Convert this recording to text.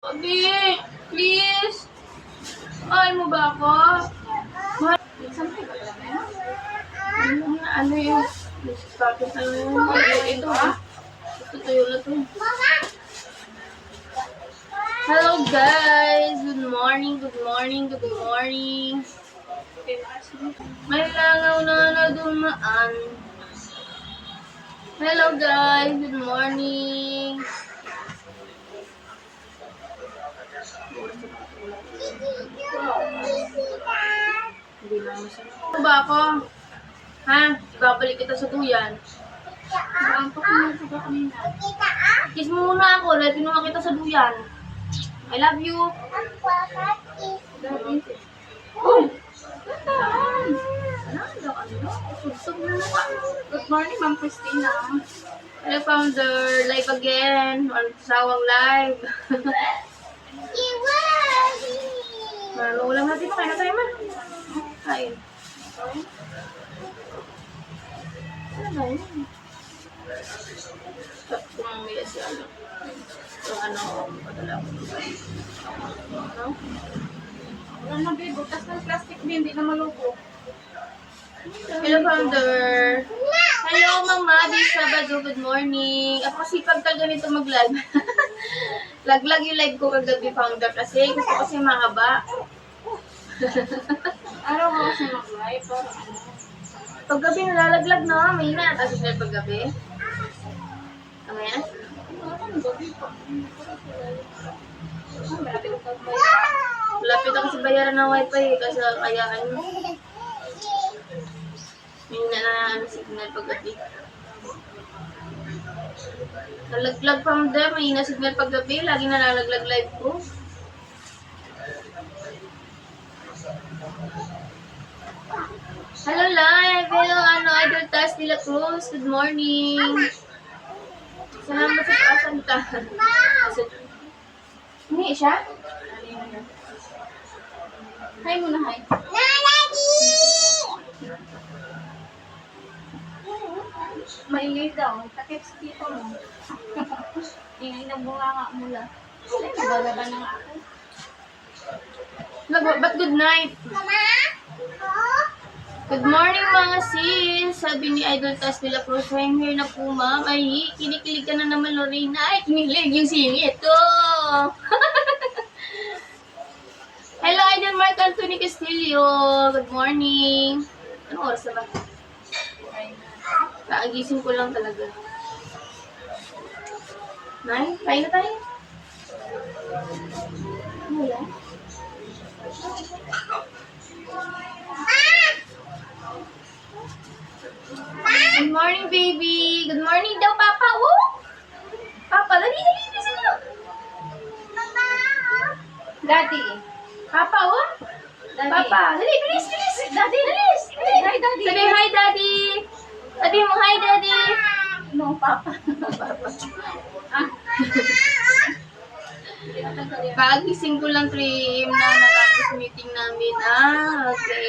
Abi, please. Mahal mo ba ako? Mahal. Ano yun? Bakit ano yun? Ito. Ito tayo na to. Hello guys! Good morning, good morning, good morning. May langaw na dumaan. Hello guys, good morning. Ano ba ako? Ha? Babalik kita sa duyan. Kiss mo muna ako, dahil pinuha kita sa duyan. I love you. Uy! Good morning, Ma'am Christina. Hello, founder. Live again. Sawang live. Ano ulam natin? Kain na tayo, man. Kain. Ano ba yun? Kumamaya siya. Ano? Padala ko. Ano? Wala na, babe. Butas ng plastic din, hindi na malupo. Hello, founder. Hello, Mama. This Sabado. Good morning. Ako kasi pag ganito mag-live. Laglag yung live ko kagabi, founder. Kasi gusto ko kasi mahaba. Araw ko kasi mag-live. Para ano? Paggabi nalalaglag na. May inaatasin na paggabi. Ano yan? Ano gabi pa? Malapit ako sa bayaran ng wifi kasi kaya ano. May na signal paggabi. Nalaglag from there, may signal paggabi. Lagi nalalaglag live ko. Hello live! Hello Idol Tas de la Cruz. Good morning! Salamat sa paasan ka. Hindi siya? Hi muna, hi. Maingay daw. Takip sa tito mo. Ingay na bunga nga mula. Naglalaba na nga ako. Ba't good night? Good morning mga sis! Sabi ni Idol Tas de la Cruz, I'm here na po ma'am. Ay, kinikilig ka na naman Lorena. Ay, kinilig yung singit ko! Hello Idol Mark Anthony Castillo! Good morning! Anong oras na ba? Kaagising ko lang talaga. Nay, kain na tayo. Wala. Good morning, baby. Good morning daw, Papa. Oh! Papa, dali. Sino? Daddy. Papa, oh? Daddy. Papa, dali, bilis. Daddy. Bilis. Hi, Daddy. Sabi, hi, Daddy. Sabi mo, hi, Daddy. No, Papa. Ah. Kagising ko lang 3 AM na natapos meeting namin. Ah, okay.